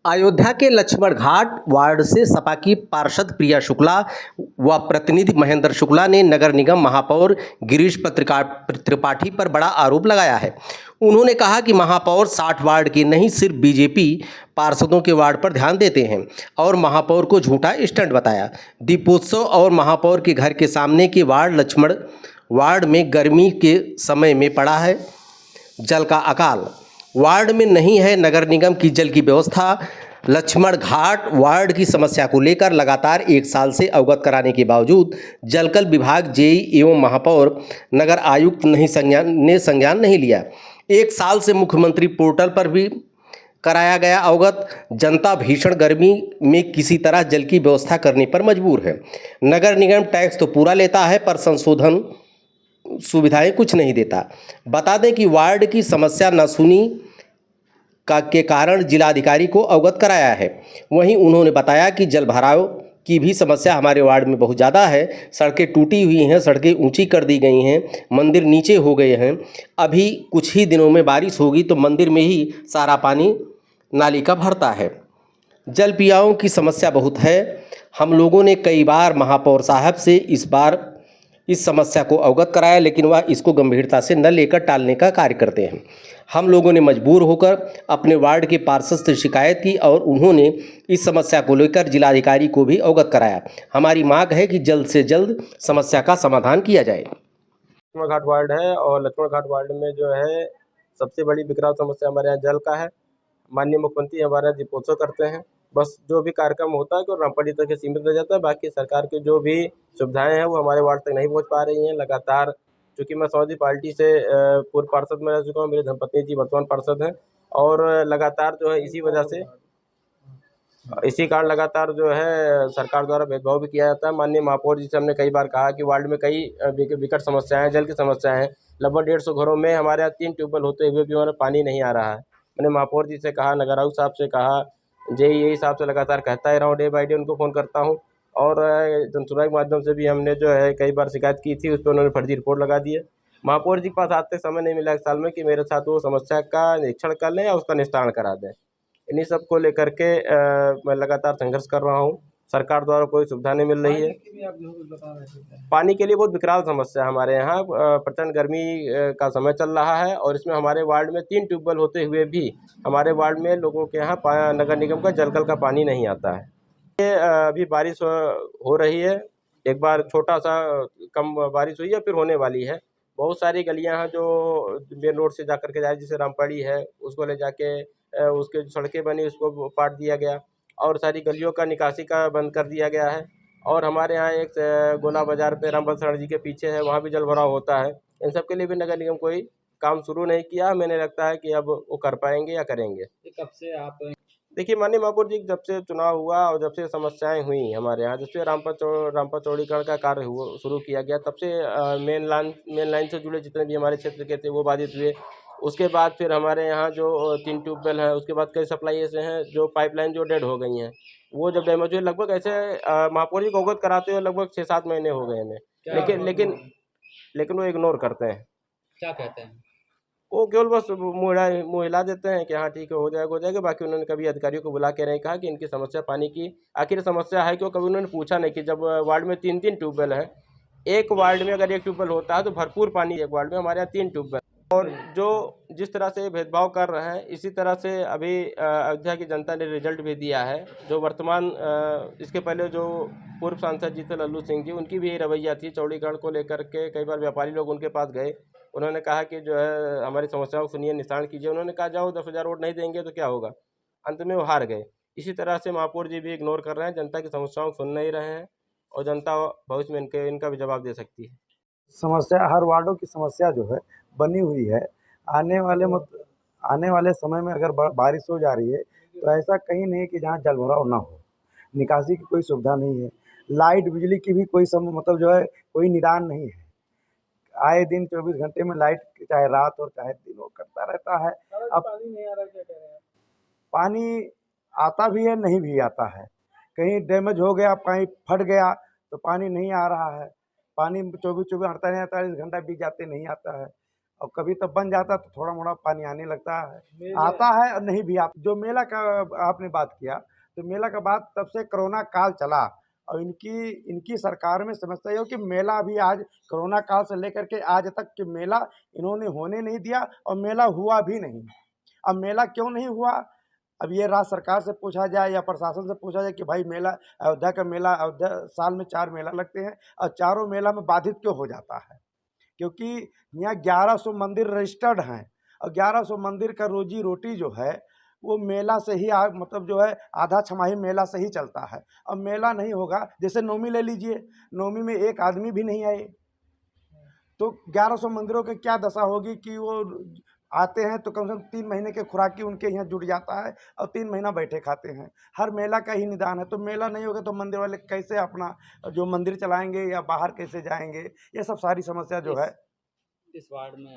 अयोध्या के लक्ष्मण घाट वार्ड से सपा की पार्षद प्रिया शुक्ला व प्रतिनिधि महेंद्र शुक्ला ने नगर निगम महापौर गिरीश त्रिपाठी पर बड़ा आरोप लगाया है। उन्होंने कहा कि महापौर 60 वार्ड के नहीं सिर्फ बीजेपी पार्षदों के वार्ड पर ध्यान देते हैं और महापौर को झूठा स्टंट बताया। दीपोत्सव और महापौर के घर के सामने के वार्ड लक्ष्मण वार्ड में गर्मी के समय में पड़ा है जल का अकाल। वार्ड में नहीं है नगर निगम की जल की व्यवस्था। लक्ष्मण घाट वार्ड की समस्या को लेकर लगातार 1 साल से अवगत कराने के बावजूद जलकल विभाग जेई एवं महापौर नगर आयुक्त ने संज्ञान नहीं लिया। 1 साल से मुख्यमंत्री पोर्टल पर भी कराया गया अवगत। जनता भीषण गर्मी में किसी तरह जल की व्यवस्था करने पर मजबूर है। नगर निगम टैक्स तो पूरा लेता है पर संशोधन सुविधाएं कुछ नहीं देता। बता दें कि वार्ड की समस्या न सुनी के कारण जिलाधिकारी को अवगत कराया है। वहीं उन्होंने बताया कि जल भराव की भी समस्या हमारे वार्ड में बहुत ज़्यादा है। सड़कें टूटी हुई हैं, सड़कें ऊंची कर दी गई हैं, मंदिर नीचे हो गए हैं। अभी कुछ ही दिनों में बारिश होगी तो मंदिर में ही सारा पानी नाली का भरता है। जल पियाओं की समस्या बहुत है। हम लोगों ने कई बार महापौर साहब से इस समस्या को अवगत कराया, लेकिन वह इसको गंभीरता से न लेकर टालने का कार्य करते हैं। हम लोगों ने मजबूर होकर अपने वार्ड के पार्षद से शिकायत की और उन्होंने इस समस्या को लेकर जिलाधिकारी को भी अवगत कराया। हमारी मांग है कि जल्द से जल्द समस्या का समाधान किया जाए। लक्ष्मण घाट वार्ड है और लक्ष्मण घाट वार्ड में जो है सबसे बड़ी विकराल समस्या हमारे यहाँ जल का है। माननीय मुख्यमंत्री हमारे यहाँ दीपोत्सव करते हैं, बस जो भी कार्यक्रम होता है तो रामपटी तक सीमित रह जाता है। बाकी सरकार की जो भी सुविधाएं हैं वो हमारे वार्ड तक नहीं पहुंच पा रही हैं। लगातार चूँकि मैं समाजवादी पार्टी से पूर्व पार्षद में रह चुका हूँ, मेरी धर्मपत्नी जी वर्तमान पार्षद हैं और लगातार जो है इसी कारण लगातार जो है सरकार द्वारा भेदभाव भी किया जाता है। माननीय महापौर जी से हमने कई बार कहा कि वार्ड में कई विकट समस्याएं हैं, जल की समस्याएं हैं। लगभग 150 घरों में हमारे यहाँ 3 ट्यूबवेल होते हुए भी हमारे पानी नहीं आ रहा है। मैंने महापौर जी से कहा, नगर आयुक्त साहब से कहा, जेईई साहब से लगातार कहता ही रहा हूँ, डे बाई डे उनको फ़ोन करता हूँ और जनसुनवाई के माध्यम से भी हमने जो है कई बार शिकायत की थी, उस पर उन्होंने फर्जी रिपोर्ट लगा दी है। महापौर जी के पास आज तक समय नहीं मिला 1 साल में कि मेरे साथ वो समस्या का निरीक्षण कर लें या उसका निस्तारण करा दें। इन्हीं सब को लेकर के मैं लगातार संघर्ष कर रहा हूँ। सरकार द्वारा कोई सुविधा नहीं मिल रही है। पानी के लिए बहुत विकराल समस्या है हमारे यहाँ। प्रचंड गर्मी का समय चल रहा है और इसमें हमारे वार्ड में 3 ट्यूबवेल होते हुए भी हमारे वार्ड में लोगों के यहाँ नगर निगम का जलकल का पानी नहीं आता है। ये अभी बारिश हो रही है। एक बार छोटा-सा कम बारिश हुई है, फिर होने वाली है। बहुत सारी गलियाँ हैं जो मेन रोड से जाकर के जाए, जैसे रामपड़ी है, उसको ले जाके उसके जो सड़कें बनी उसको पाट दिया गया और सारी गलियों का निकासी का बंद कर दिया गया है। और हमारे यहाँ एक गोला बाज़ार पे रामभद्र शरण जी के पीछे है, वहाँ भी जल भराव होता है। इन सब के लिए भी नगर निगम कोई काम शुरू नहीं किया। मैंने लगता है कि अब वो कर पाएँगे या करेंगे। कब से आप देखिए, माननीय महापौर जी जब से चुनाव हुआ और जब से समस्याएं हुई हमारे यहाँ, जब से रामपा चौड़ीकरण का कार्य शुरू किया गया, तब से मेन लाइन से जुड़े जितने भी हमारे क्षेत्र के थे वो बाधित हुए। उसके बाद फिर हमारे यहाँ जो 3 ट्यूबवेल हैं, उसके बाद कई सप्लाई ऐसे हैं जो पाइपलाइन जो डेड हो गई हैं। वो जब डैमेज हुए लगभग ऐसे महापौर जी को अवगत कराते हुए लगभग 6-7 महीने हो गए हमें। लेकिन वो इग्नोर करते हैं। क्या कहते हैं? वो केवल बस मुँह हिला देते हैं कि हाँ ठीक है, हो जाएगा। बाकी उन्होंने कभी अधिकारियों को बुला के नहीं कहा कि इनकी समस्या पानी की आखिर समस्या है क्यों, कभी उन्होंने पूछा नहीं कि जब वार्ड में 3-3 ट्यूबवेल हैं। एक वार्ड में अगर 1 ट्यूबवेल होता है तो भरपूर पानी एक वार्ड में, हमारे यहाँ 3 ट्यूबवेल। और जो जिस तरह से भेदभाव कर रहे हैं, इसी तरह से अभी अयोध्या की जनता ने रिजल्ट भी दिया है। जो वर्तमान इसके पहले जो पूर्व सांसद जी थे लल्लू सिंह जी, उनकी भी यही रवैया थी चौड़ीकरण को लेकर के। कई बार व्यापारी लोग उनके पास गए, उन्होंने कहा कि जो है हमारी समस्याओं को सुनिए, निस्तारण कीजिए। उन्होंने कहा जाओ 10,000 वोट नहीं देंगे तो क्या होगा। अंत में वो हार गए। इसी तरह से महापौर जी भी इग्नोर कर रहे हैं, जनता की समस्याओं को सुन नहीं रहे हैं और जनता भविष्य में इनका भी जवाब दे सकती है। समस्या हर वार्डों की समस्या जो है बनी हुई है। आने वाले समय में अगर बारिश हो जा रही है तो ऐसा कहीं नहीं है कि जहाँ जल भराव ना हो। निकासी की कोई सुविधा नहीं है। लाइट बिजली की भी कोई मतलब जो है कोई निदान नहीं है। आए दिन 24 घंटे में लाइट चाहे रात और चाहे दिन वो करता रहता है। अब पानी नहीं आ रहा, क्या कह रहे हैं? पानी आता भी है, नहीं भी आता है। कहीं डैमेज हो गया, पाइप फट गया तो पानी नहीं आ रहा है। पानी 24-24 48 घंटा बीत जाते नहीं आता है। और कभी तब बन जाता तो थोड़ा मोड़ा पानी आने लगता है, आता है और नहीं भी आता। जो मेला का आपने बात किया, तो मेला का बात तब से कोरोना काल चला और इनकी सरकार में समस्या ये हो कि मेला अभी आज कोरोना काल से लेकर के आज तक कि मेला इन्होंने होने नहीं दिया और मेला हुआ भी नहीं। अब मेला क्यों नहीं हुआ, अब ये राज्य सरकार से पूछा जाए या प्रशासन से पूछा जाए कि भाई मेला अयोध्या का मेला, अयोध्या साल में 4 मेला लगते हैं और चारों मेला में बाधित क्यों हो जाता है? क्योंकि यहाँ 1100 मंदिर रजिस्टर्ड हैं और 1100 मंदिर का रोजी रोटी जो है वो मेला से ही मतलब जो है आधा छमाही मेला से ही चलता है। अब मेला नहीं होगा, जैसे नवमी ले लीजिए, नवमी में एक आदमी भी नहीं आए तो 1100 मंदिरों की क्या दशा होगी कि वो आते हैं तो कम से कम 3 महीने के खुराकी उनके यहाँ जुट जाता है और 3 महीना बैठे खाते हैं। हर मेला का ही निदान है, तो मेला नहीं होगा तो मंदिर वाले कैसे अपना जो मंदिर चलाएंगे या बाहर कैसे जाएंगे, ये सब सारी समस्या जो है इस वार्ड में